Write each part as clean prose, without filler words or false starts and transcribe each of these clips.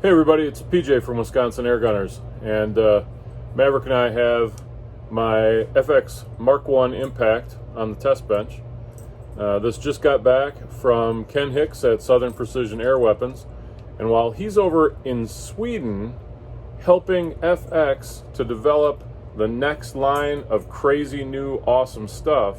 Hey everybody, it's PJ from Wisconsin Air Gunners, and Maverick and I have my FX Mark 1 Impact on the test bench. This just got back from Ken Hicks at Southern Precision Air Weapons, and while he's over in Sweden helping FX to develop the next line of crazy new awesome stuff,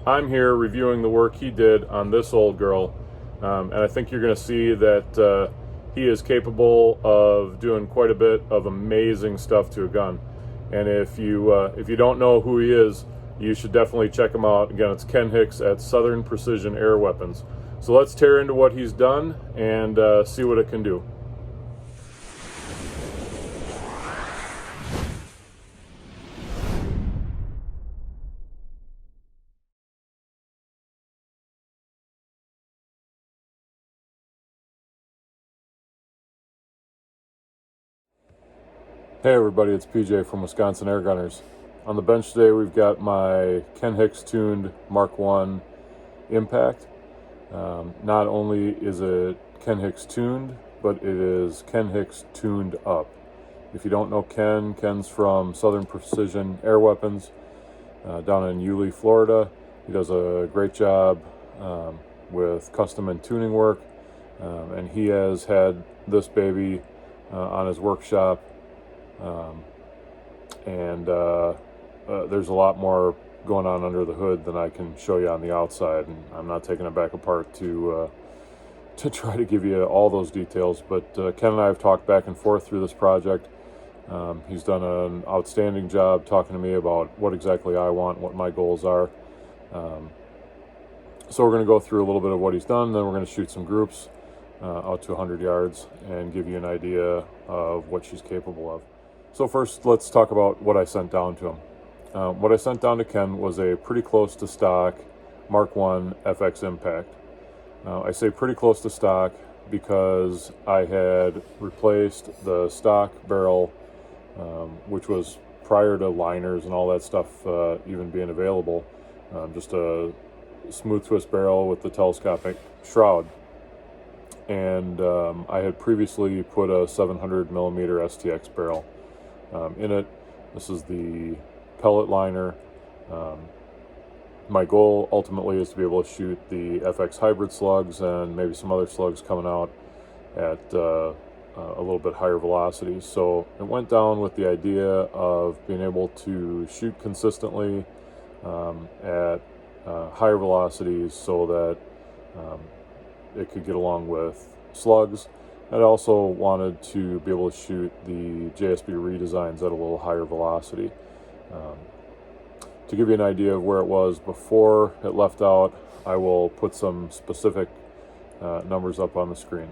I'm here reviewing the work he did on this old girl, and I think you're going to see that he is capable of doing quite a bit of amazing stuff to a gun. And if you don't know who he is, you should definitely check him out. Again, it's Ken Hicks at Southern Precision Air Weapons. So let's tear into what he's done and see what it can do. Hey everybody, it's PJ from Wisconsin Air Gunners. On the bench today we've got my Ken Hicks tuned Mark 1 Impact. Not only is it Ken Hicks tuned, but it is Ken Hicks tuned up. If you don't know Ken, Ken's from Southern Precision Air Weapons down in Yulee, Florida. He does a great job with custom and tuning work, and he has had this baby on his workshop. There's a lot more going on under the hood than I can show you on the outside, and I'm not taking it back apart to try to give you all those details. But Ken and I have talked back and forth through this project. He's done an outstanding job talking to me about what exactly I want, what my goals are. So we're going to go through a little bit of what he's done, then we're going to shoot some groups out to 100 yards and give you an idea of what she's capable of. So first, let's talk about what I sent down to him. What I sent down to Ken was a pretty close to stock Mark 1 FX Impact. I say pretty close to stock because I had replaced the stock barrel, which was prior to liners and all that stuff even being available. Just a smooth twist barrel with the telescopic shroud. And I had previously put a 700 millimeter STX barrel in it. This is the pellet liner. My goal ultimately is to be able to shoot the FX hybrid slugs and maybe some other slugs coming out at a little bit higher velocities. So it went down with the idea of being able to shoot consistently at higher velocities so that it could get along with slugs. I also wanted to be able to shoot the JSB redesigns at a little higher velocity. To give you an idea of where it was before it left out, I will put some specific numbers up on the screen.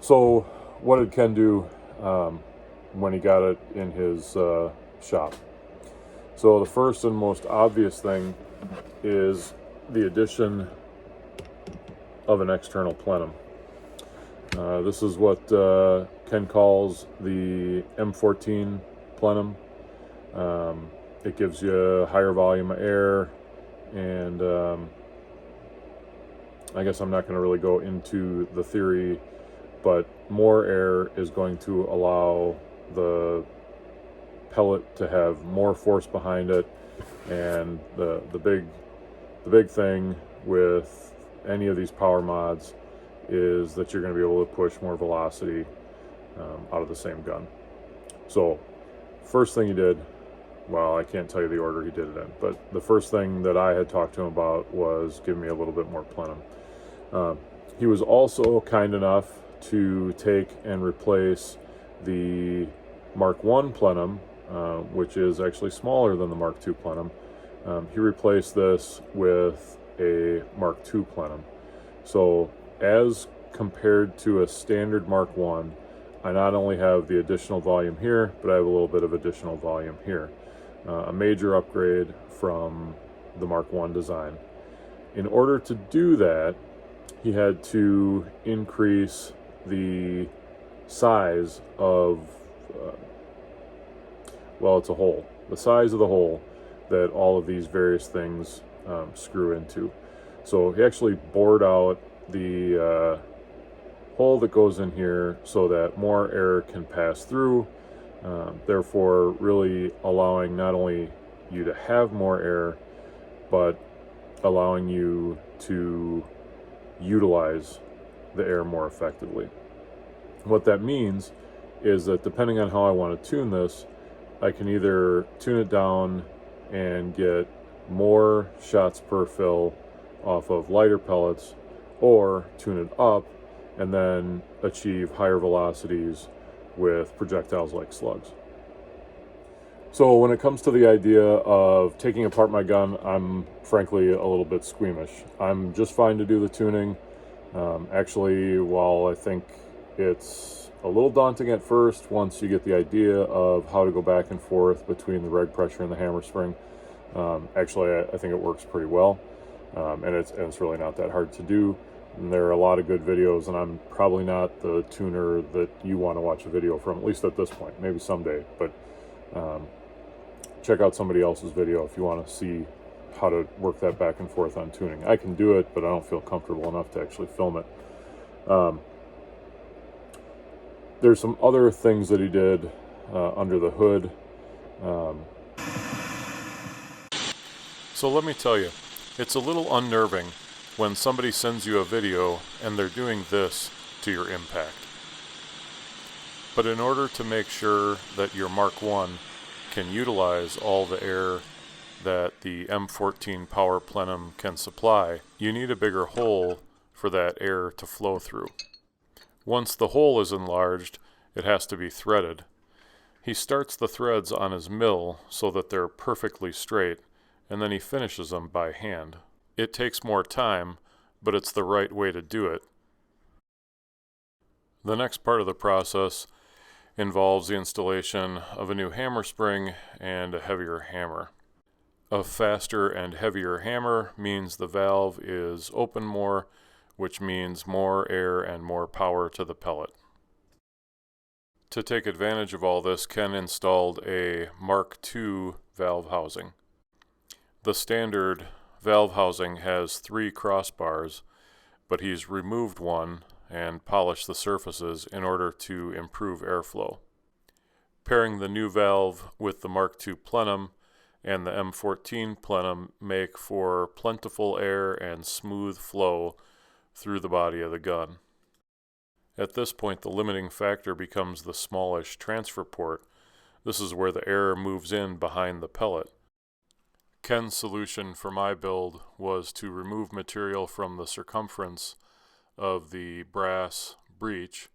So what did Ken do when he got it in his shop? So the first and most obvious thing is the addition of an external plenum. This is what Ken calls the M14 Plenum. It gives you a higher volume of air, and I guess I'm not going to really go into the theory, but more air is going to allow the pellet to have more force behind it. And the big thing with any of these power mods is that you're going to be able to push more velocity out of the same gun. So first thing he did, well, I can't tell you the order he did it in, but the first thing that I had talked to him about was giving me a little bit more plenum. He was also kind enough to take and replace the Mark 1 Plenum, which is actually smaller than the Mark 2 Plenum. He replaced this with a Mark 2 Plenum. So as compared to a standard Mark 1, I not only have the additional volume here, but I have a little bit of additional volume here. A major upgrade from the Mark 1 design. In order to do that, he had to increase the size of, well, it's a hole. The size of the hole that all of these various things screw into. So he actually bored out the hole that goes in here so that more air can pass through, therefore really allowing not only you to have more air, but allowing you to utilize the air more effectively. What that means is that depending on how I want to tune this, I can either tune it down and get more shots per fill off of lighter pellets, or tune it up and then achieve higher velocities with projectiles like slugs. So when it comes to the idea of taking apart my gun, I'm frankly a little bit squeamish. I'm just fine to do the tuning. Actually, while I think it's a little daunting at first, once you get the idea of how to go back and forth between the reg pressure and the hammer spring, actually I think it works pretty well, and it's really not that hard to do. And there are a lot of good videos, and I'm probably not the tuner that you want to watch a video from, at least at this point, maybe someday, but check out somebody else's video if you want to see how to work that back and forth on tuning. I can do it, but I don't feel comfortable enough to actually film it. There's some other things that he did under the hood. So let me tell you, it's a little unnerving when somebody sends you a video and they're doing this to your impact. But in order to make sure that your Mark 1 can utilize all the air that the M14 Plenum can supply, you need a bigger hole for that air to flow through. Once the hole is enlarged, it has to be threaded. He starts the threads on his mill so that they're perfectly straight, and then he finishes them by hand. It takes more time, but it's the right way to do it. The next part of the process involves the installation of a new hammer spring and a heavier hammer. A faster and heavier hammer means the valve is open more, which means more air and more power to the pellet. To take advantage of all this, Ken installed a Mark II valve housing. The standard valve housing has 3 crossbars, but he's removed one and polished the surfaces in order to improve airflow. Pairing the new valve with the Mark II Plenum and the M14 Plenum make for plentiful air and smooth flow through the body of the gun. At this point, the limiting factor becomes the smallish transfer port. This is where the air moves in behind the pellet. Ken's solution for my build was to remove material from the circumference of the brass breech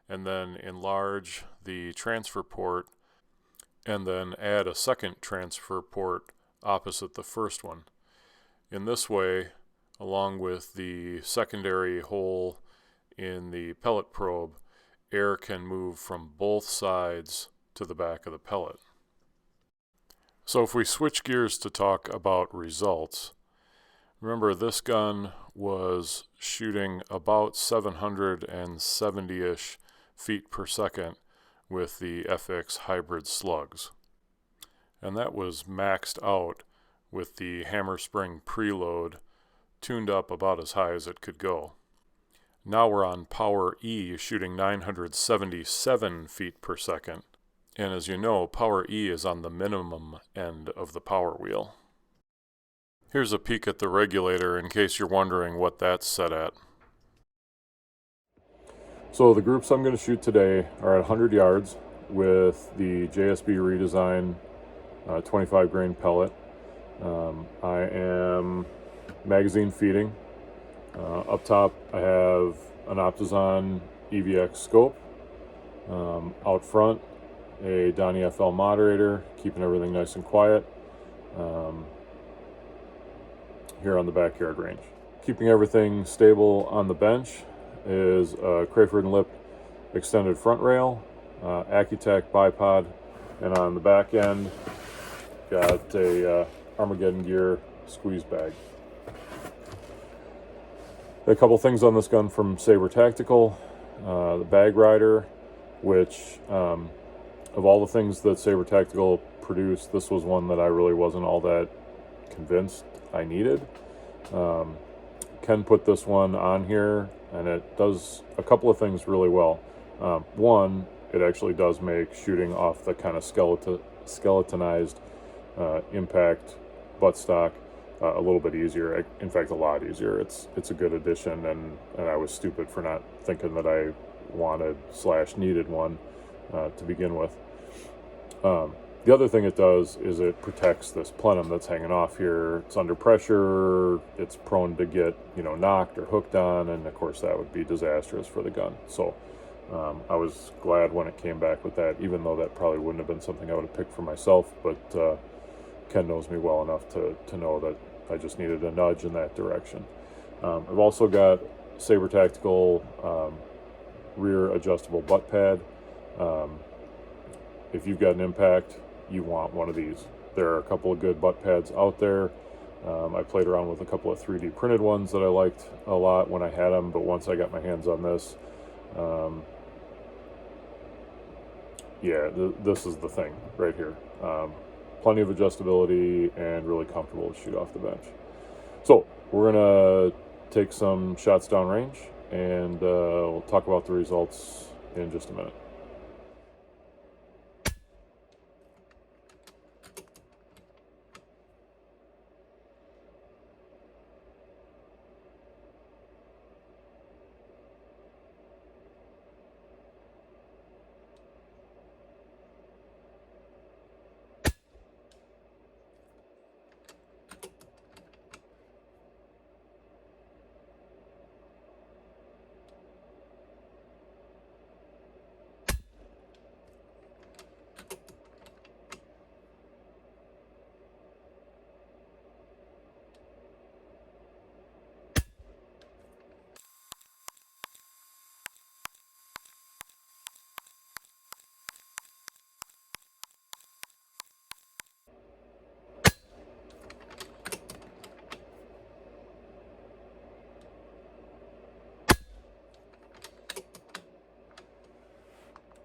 and then enlarge the transfer port and then add a second transfer port opposite the first one. In this way, along with the secondary hole in the pellet probe, air can move from both sides to the back of the pellet. So if we switch gears to talk about results, remember this gun was shooting about 770-ish feet per second with the FX hybrid slugs. And that was maxed out with the hammer spring preload tuned up about as high as it could go. Now we're on power E, shooting 977 feet per second. And as you know, power E is on the minimum end of the power wheel. Here's a peek at the regulator in case you're wondering what that's set at. So the groups I'm going to shoot today are at 100 yards with the JSB redesign 25 grain pellet. I am magazine feeding. Up top I have an Optizon EVX scope. Out front, a Donnie FL moderator, keeping everything nice and quiet here on the backyard range. Keeping everything stable on the bench is a Crayford and Lip extended front rail, Accutech bipod, and on the back end got a Armageddon Gear squeeze bag. A couple things on this gun from Saber Tactical. The bag rider, which Of all the things that Saber Tactical produced, this was one that I really wasn't all that convinced I needed. Ken put this one on here, and it does a couple of things really well. One, it actually does make shooting off the kind of skeletonized impact buttstock a little bit easier. In fact, a lot easier. It's a good addition, and I was stupid for not thinking that I wanted / needed one to begin with. The other thing it does is it protects this plenum that's hanging off here. It's under pressure, it's prone to get, knocked or hooked on, and of course that would be disastrous for the gun. So I was glad when it came back with that, even though that probably wouldn't have been something I would have picked for myself, but Ken knows me well enough to know that I just needed a nudge in that direction. I've also got Saber Tactical rear adjustable butt pad. If you've got an impact, you want one of these. There are a couple of good butt pads out there. I played around with a couple of 3D printed ones that I liked a lot when I had them, but once I got my hands on this, this is the thing right here. Plenty of adjustability and really comfortable to shoot off the bench. So we're gonna take some shots downrange, and we'll talk about the results in just a minute.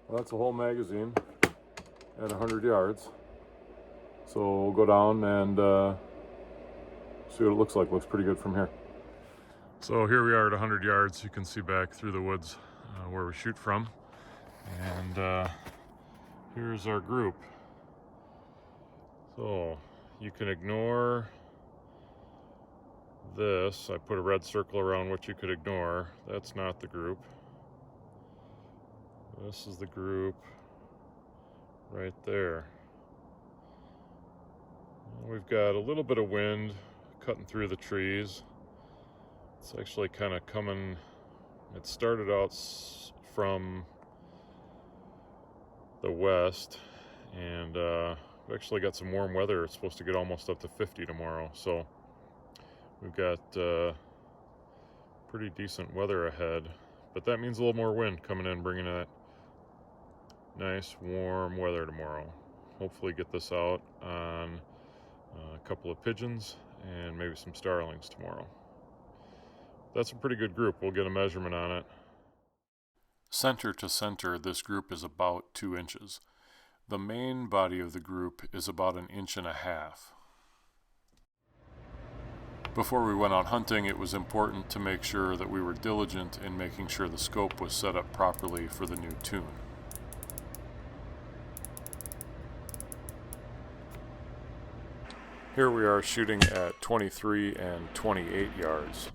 Well, that's a whole magazine at 100 yards. So we'll go down and see what it looks like. Looks pretty good from here. So here we are at 100 yards. You can see back through the woods where we shoot from. And here's our group. So you can ignore this. I put a red circle around what you could ignore. That's not the group. This is the group right there. We've got a little bit of wind cutting through the trees. It's actually kind of coming, it started out from the west, and we've actually got some warm weather. It's supposed to get almost up to 50 tomorrow, so we've got pretty decent weather ahead, but that means a little more wind coming in, bringing that nice warm weather tomorrow. Hopefully get this out on a couple of pigeons and maybe some starlings tomorrow. That's a pretty good group. We'll get a measurement on it. Center to center, this group is about 2 inches. The main body of the group is about 1.5 inches. Before we went out hunting, it was important to make sure that we were diligent in making sure the scope was set up properly for the new tune. Here we are shooting at 23 and 28 yards.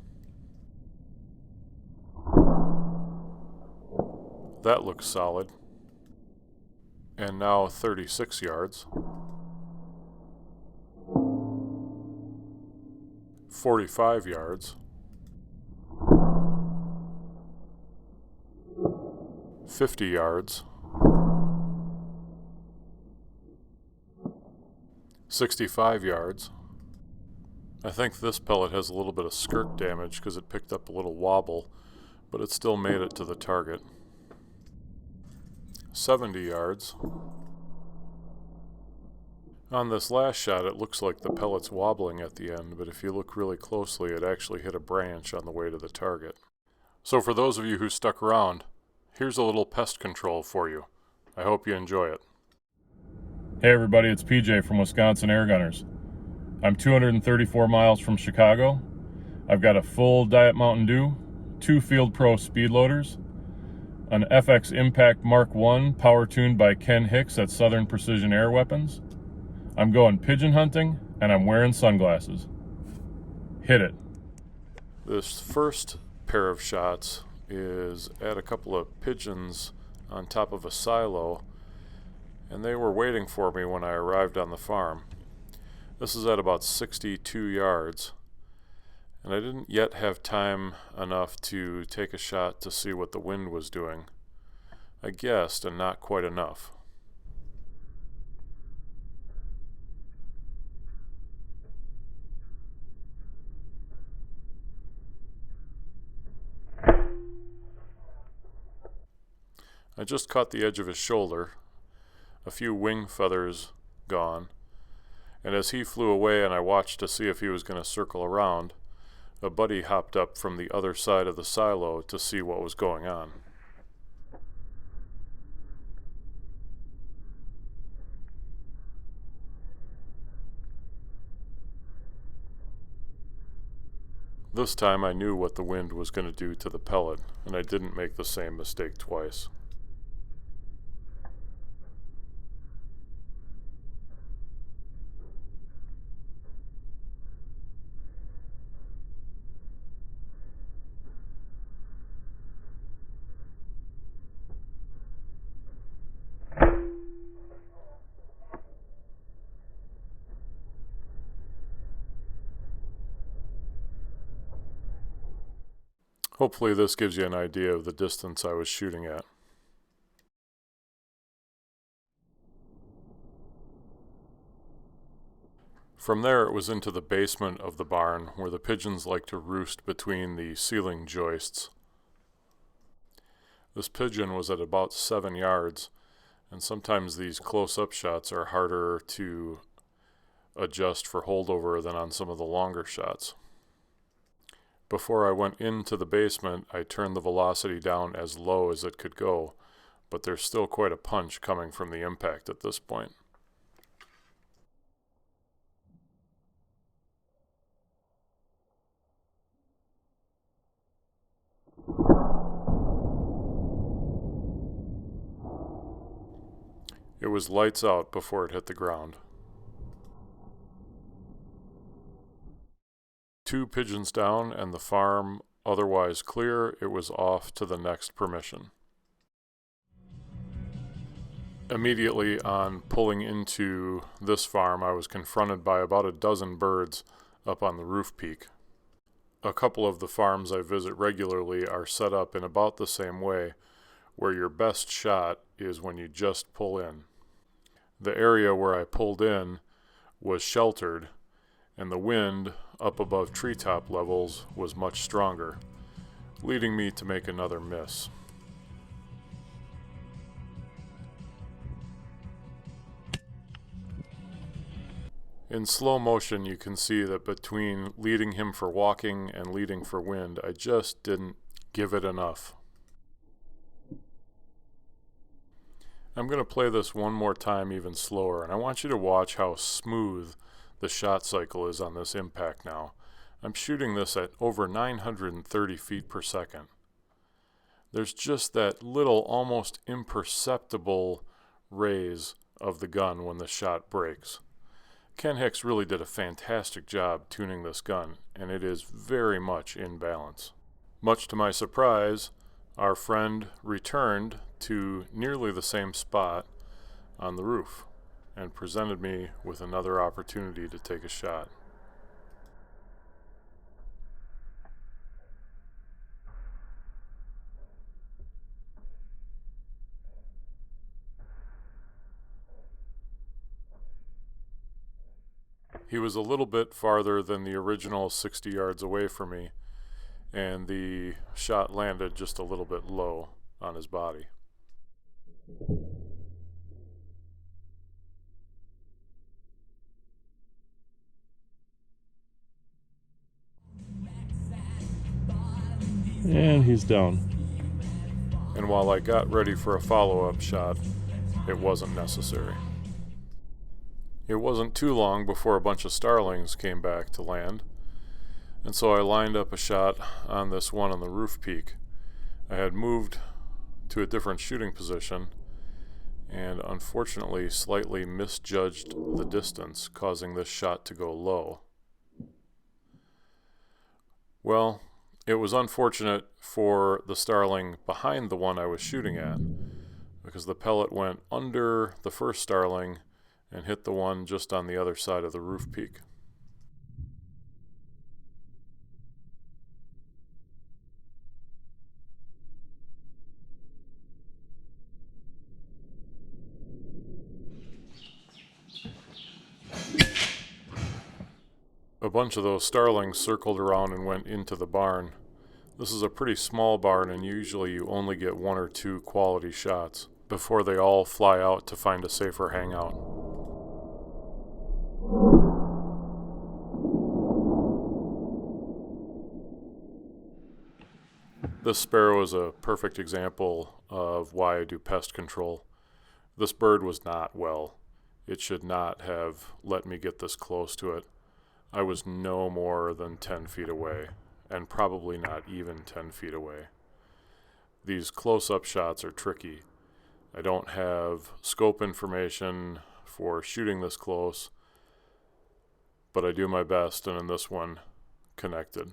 That looks solid. And now 36 yards. 45 yards. 50 yards. 65 yards. I think this pellet has a little bit of skirt damage because it picked up a little wobble, but it still made it to the target. 70 yards. On this last shot, it looks like the pellet's wobbling at the end, but if you look really closely, it actually hit a branch on the way to the target. So for those of you who stuck around, here's a little pest control for you. I hope you enjoy it. Hey everybody, it's PJ from Wisconsin Air Gunners. I'm 234 miles from Chicago. I've got a full Diet Mountain Dew, 2 Field Pro speed loaders, an FX Impact Mark 1 power tuned by Ken Hicks at Southern Precision Air Weapons. I'm going pigeon hunting and I'm wearing sunglasses. Hit it. This first pair of shots is at a couple of pigeons on top of a silo, and they were waiting for me when I arrived on the farm. This is at about 62 yards, and I didn't yet have time enough to take a shot to see what the wind was doing. I guessed, and not quite enough. I just caught the edge of his shoulder, a few wing feathers gone, and as he flew away and I watched to see if he was going to circle around, a buddy hopped up from the other side of the silo to see what was going on. This time I knew what the wind was going to do to the pellet, and I didn't make the same mistake twice. Hopefully this gives you an idea of the distance I was shooting at. From there it was into the basement of the barn where the pigeons like to roost between the ceiling joists. This pigeon was at about 7 yards, and sometimes these close-up shots are harder to adjust for holdover than on some of the longer shots. Before I went into the basement, I turned the velocity down as low as it could go, but there's still quite a punch coming from the impact at this point. It was lights out before it hit the ground. 2 pigeons down and the farm otherwise clear, it was off to the next permission. Immediately on pulling into this farm, I was confronted by about a dozen birds up on the roof peak. A couple of the farms I visit regularly are set up in about the same way, where your best shot is when you just pull in. The area where I pulled in was sheltered, and the wind up above treetop levels was much stronger, leading me to make another miss. In slow motion you can see that between leading him for walking and leading for wind, I just didn't give it enough. I'm going to play this one more time even slower, and I want you to watch how smooth the shot cycle is on this impact now. I'm shooting this at over 930 feet per second. There's just that little, almost imperceptible raise of the gun when the shot breaks. Ken Hicks really did a fantastic job tuning this gun, and it is very much in balance. Much to my surprise, our friend returned to nearly the same spot on the roof and presented me with another opportunity to take a shot. He was a little bit farther than the original 60 yards away from me, and the shot landed just a little bit low on his body. And he's down. And while I got ready for a follow-up shot, it wasn't necessary. It wasn't too long before a bunch of starlings came back to land, and so I lined up a shot on this one on the roof peak. I had moved to a different shooting position and unfortunately slightly misjudged the distance, causing this shot to go low. Well, it was unfortunate for the starling behind the one I was shooting at, because the pellet went under the first starling and hit the one just on the other side of the roof peak. A bunch of those starlings circled around and went into the barn. This is a pretty small barn, and usually you only get 1 or 2 quality shots before they all fly out to find a safer hangout. This sparrow is a perfect example of why I do pest control. This bird was not well. It should not have let me get this close to it. I was no more than 10 feet away, and probably not even 10 feet away. These close-up shots are tricky. I don't have scope information for shooting this close, but I do my best, and in this one, connected.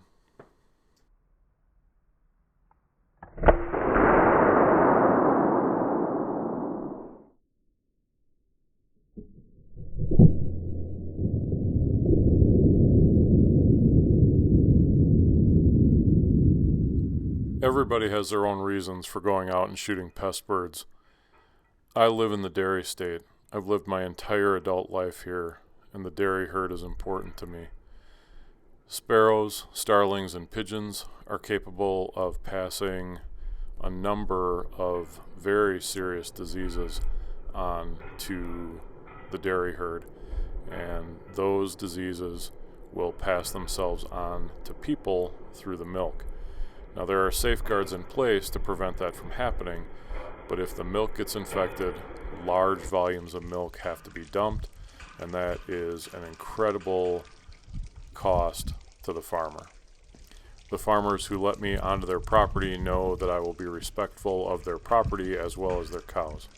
Everybody has their own reasons for going out and shooting pest birds. I live in the dairy state. I've lived my entire adult life here, and the dairy herd is important to me. Sparrows, starlings, and pigeons are capable of passing a number of very serious diseases on to the dairy herd, and those diseases will pass themselves on to people through the milk. Now, there are safeguards in place to prevent that from happening, but if the milk gets infected, large volumes of milk have to be dumped, and that is an incredible cost to the farmer. The farmers who let me onto their property know that I will be respectful of their property as well as their cows.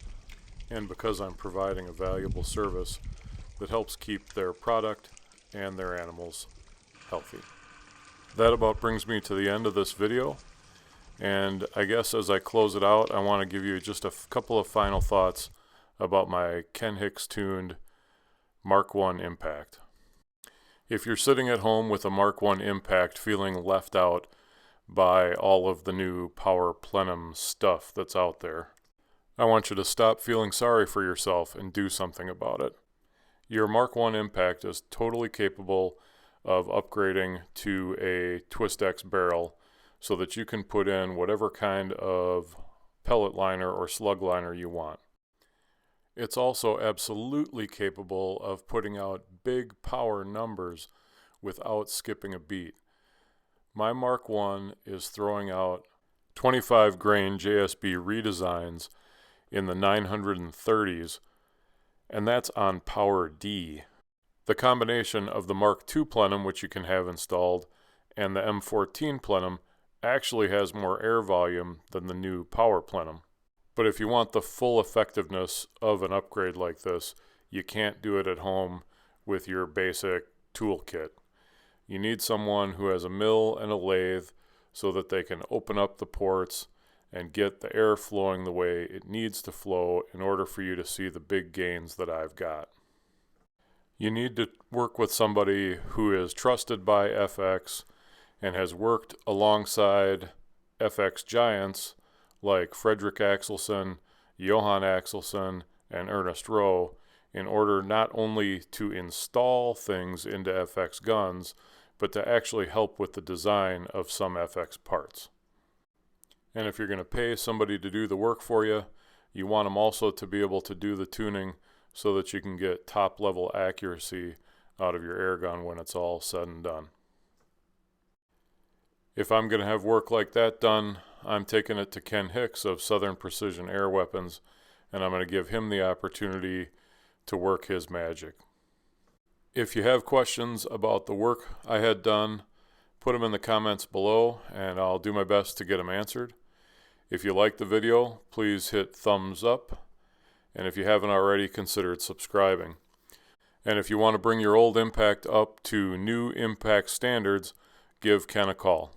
And because I'm providing a valuable service that helps keep their product and their animals healthy. That about brings me to the end of this video, and I guess as I close it out, I want to give you just a couple of final thoughts about my Ken Hicks tuned Mark 1 Impact. If you're sitting at home with a Mark 1 Impact feeling left out by all of the new Power Plenum stuff that's out there, I want you to stop feeling sorry for yourself and do something about it. Your Mark 1 Impact is totally capable of upgrading to a Twist-X barrel so that you can put in whatever kind of pellet liner or slug liner you want. It's also absolutely capable of putting out big power numbers without skipping a beat. My Mark 1 is throwing out 25 grain JSB redesigns in the 930s, and that's on power D. The combination of the Mark II Plenum, which you can have installed, and the M14 Plenum actually has more air volume than the new Power Plenum. But if you want the full effectiveness of an upgrade like this, you can't do it at home with your basic toolkit. You need someone who has a mill and a lathe so that they can open up the ports and get the air flowing the way it needs to flow in order for you to see the big gains that I've got. You need to work with somebody who is trusted by FX and has worked alongside FX giants like Frederick Axelson, Johan Axelson, and Ernest Rowe in order not only to install things into FX guns, but to actually help with the design of some FX parts. And if you're going to pay somebody to do the work for you, you want them also to be able to do the tuning so that you can get top-level accuracy out of your air gun when it's all said and done. If I'm going to have work like that done, I'm taking it to Ken Hicks of Southern Precision Air Weapons, and I'm going to give him the opportunity to work his magic. If you have questions about the work I had done, put them in the comments below and I'll do my best to get them answered. If you like the video, please hit thumbs up, and if you haven't already, consider subscribing. And if you want to bring your old Impact up to new Impact standards, give Ken a call.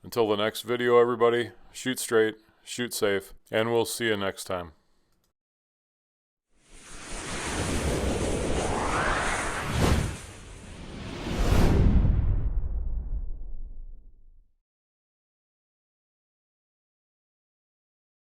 Until the next video, everybody, shoot straight, shoot safe, and we'll see you next time.